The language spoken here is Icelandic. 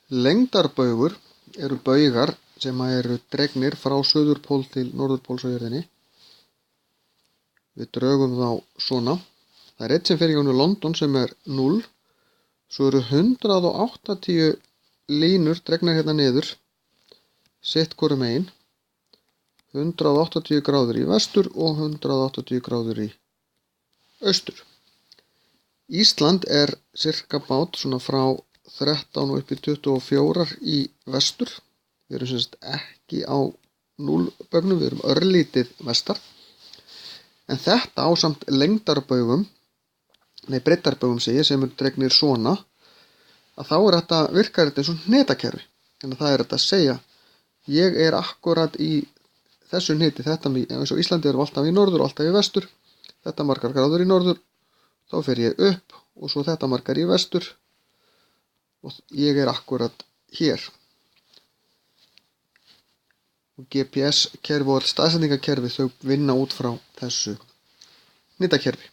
Lengdarbaugur eru baugar sem eru dregnir frá suðurpól til norðurpóls á jörðinni. Við drögum þá svona. Það er einn sem fer í gegnum London sem er 0. Svo eru 180 línur dregnar hérna niður, sitt hvoru megin. 180 gráður í vestur og 180 gráður í austur. Ísland er cirka bát svona frá 13 og upp í 24 í vestur. Við erum semst ekki á 0 baugnum, við erum örlítið vestar. En þetta ásamt lengdarbaugum, breiddarbaugum sem eru dregnir svona, að þá er þetta, virkar þetta eins og hnetakerfi. Þannig að það er þetta að segja, ég er akkurat í þessu hneti, þetta eins og Íslandi erum alltaf í norður og alltaf í vestur. Þetta margar gráður í norður, þá fer ég upp og svo þetta margar í vestur og ég er akkurat hér. Og GPS-kerfi og staðsetningakerfi þau vinna út frá þessu hnetakerfi.